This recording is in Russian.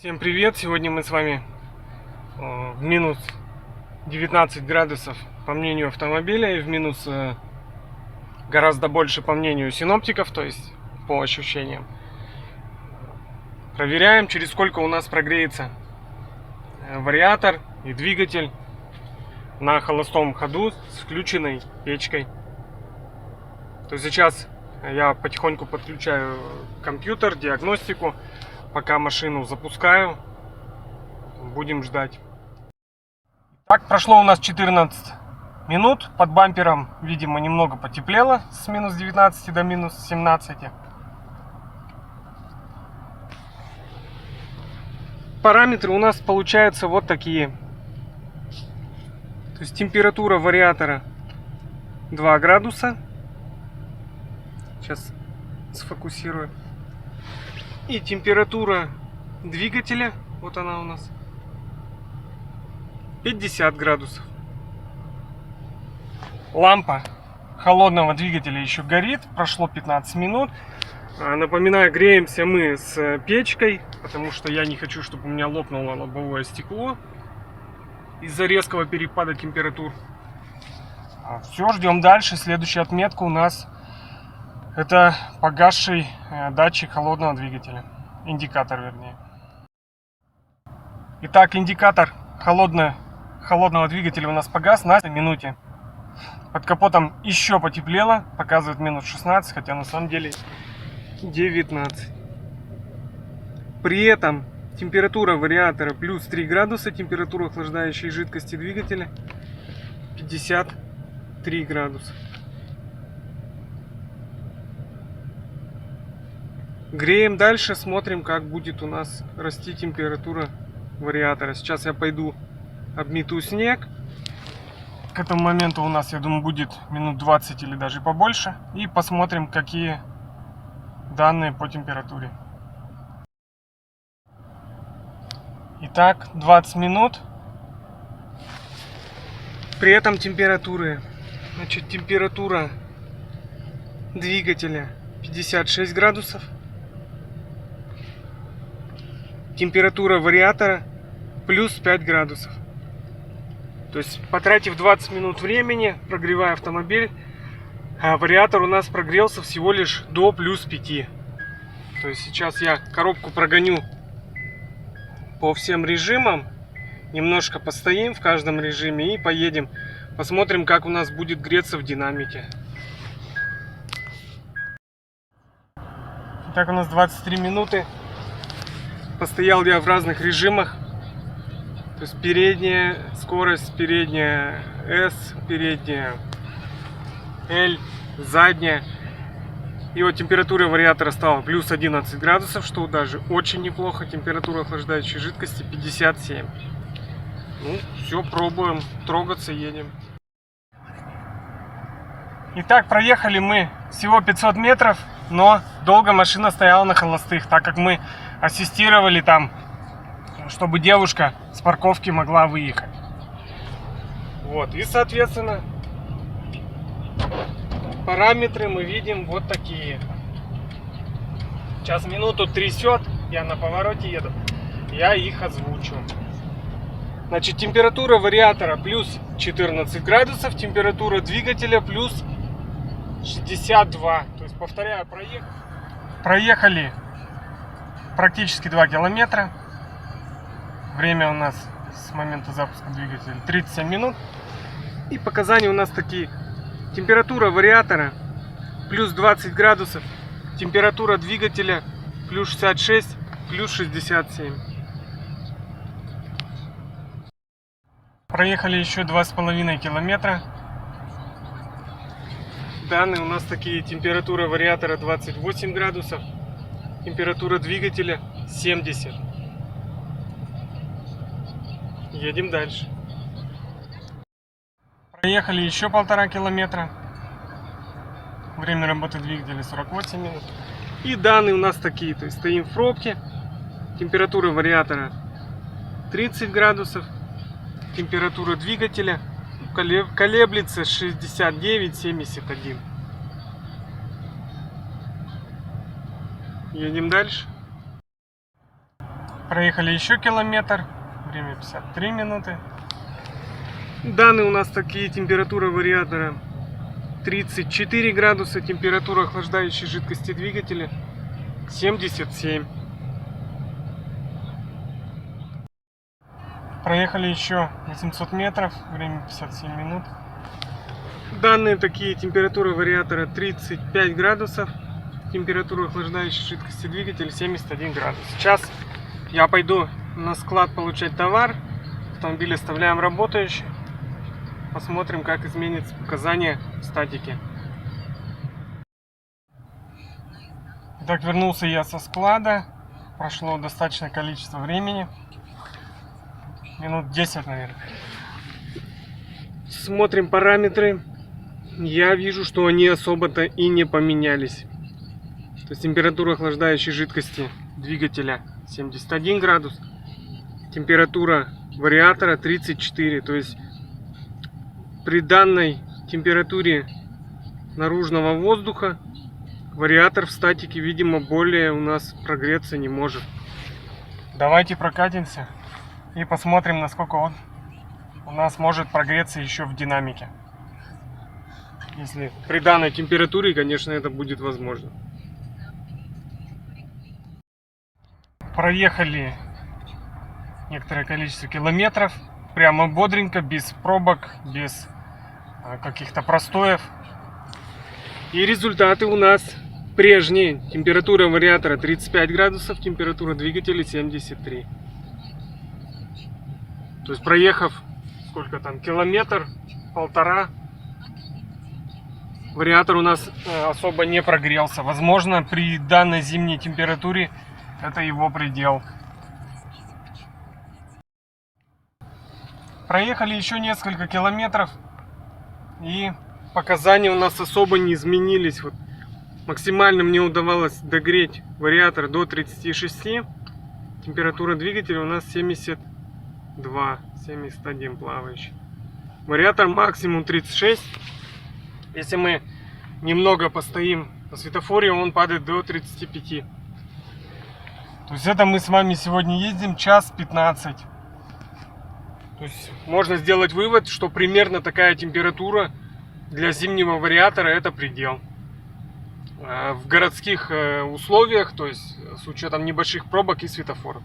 Всем привет! Сегодня мы с вами в минус 19 градусов по мнению автомобиля и в минус гораздо больше по мнению синоптиков, то есть по ощущениям. Проверяем, через сколько у нас прогреется вариатор и двигатель на холостом ходу с включенной печкой. То есть сейчас я потихоньку подключаю компьютер, диагностику. Пока машину запускаю, будем ждать. Так, прошло у нас 14 минут. Под бампером, видимо, немного потеплело с минус 19 до минус 17. Параметры у нас получаются вот такие. То есть температура вариатора 2 градуса. Сейчас сфокусирую. И температура двигателя, вот она у нас, 50 градусов. Лампа холодного двигателя еще горит, прошло 15 минут. Напоминаю, греемся мы с печкой, потому что я не хочу, чтобы у меня лопнуло лобовое стекло из-за резкого перепада температур. Все, ждем дальше. Следующая отметка у нас это погасший датчик холодного двигателя. Индикатор, вернее. Итак, индикатор холодного двигателя у нас погас на минуте. Под капотом еще потеплело. Показывает минус 16, хотя на самом деле 19. При этом температура вариатора плюс 3 градуса. Температура охлаждающей жидкости двигателя 53 градуса. Греем дальше, смотрим, как будет у нас расти температура вариатора. Сейчас я пойду обмету снег. К этому моменту у нас, я думаю, будет минут 20 или даже побольше. И посмотрим, какие данные по температуре. Итак, 20 минут. При этом температура двигателя 56 градусов. Температура вариатора плюс 5 градусов. То есть, потратив 20 минут времени, прогревая автомобиль, вариатор у нас прогрелся всего лишь до плюс 5. То есть сейчас я коробку прогоню по всем режимам, немножко постоим в каждом режиме и поедем. Посмотрим, как у нас будет греться в динамике. Итак, у нас 23 минуты. Постоял я в разных режимах. То есть передняя скорость, передняя S, передняя L, задняя. И вот температура вариатора стала плюс 11 градусов, что даже очень неплохо. Температура охлаждающей жидкости 57. Ну, все, пробуем трогаться, едем. Итак, проехали мы всего 500 метров, но долго машина стояла на холостых, так как мы ассистировали там, чтобы девушка с парковки могла выехать. Вот, и соответственно параметры мы видим вот такие. Сейчас минуту трясет, я на повороте еду, я их озвучу. Значит, температура вариатора плюс 14 градусов, температура двигателя плюс 62. То есть, повторяю, проехали практически 2 километра. Время у нас с момента запуска двигателя 37 минут. И показания у нас такие. Температура вариатора плюс 20 градусов. Температура двигателя плюс 66, плюс 67. Проехали еще 2,5 километра. Данные у нас такие. Температура вариатора 28 градусов. Температура двигателя 70. Едем дальше. Проехали еще 1,5 километра. Время работы двигателя 48 минут. И данные у нас такие. То есть стоим в пробке. Температура вариатора 30 градусов. Температура двигателя колеблется 69-71. Едем дальше. Проехали еще километр. Время 53 минуты. Данные у нас такие: температура вариатора 34 градуса, температура охлаждающей жидкости двигателя 77. Проехали еще 800 метров, время 57 минут. Данные такие: температура вариатора 35 градусов, температура охлаждающей жидкости двигателя 71 градус. Сейчас я пойду на склад получать товар. Автомобиль оставляем работающий. Посмотрим, как изменится показания в статике. Итак, вернулся я со склада. Прошло достаточное количество времени. Минут 10, наверное. Смотрим параметры. Я вижу, что они особо-то и не поменялись. То есть температура охлаждающей жидкости двигателя 71 градус. Температура вариатора 34. То есть при данной температуре наружного воздуха вариатор в статике, видимо, более у нас прогреться не может. Давайте прокатимся и посмотрим, насколько он у нас может прогреться еще в динамике. Если при данной температуре, конечно, это будет возможно. Проехали некоторое количество километров. Прямо бодренько, без пробок, без каких-то простоев. И результаты у нас прежние. Температура вариатора 35 градусов, температура двигателя 73. То есть проехав, сколько там, километр, полтора, вариатор у нас особо не прогрелся. Возможно, при данной зимней температуре это его предел. Проехали еще несколько километров, и показания у нас особо не изменились. Вот максимально мне удавалось догреть вариатор до 36. Температура двигателя у нас 72, 71 плавающий. Вариатор максимум 36. Если мы немного постоим на светофоре, он падает до 35. То есть это мы с вами сегодня ездим час 15. То есть можно сделать вывод, что примерно такая температура для зимнего вариатора это предел. В городских условиях, то есть с учетом небольших пробок и светофоров.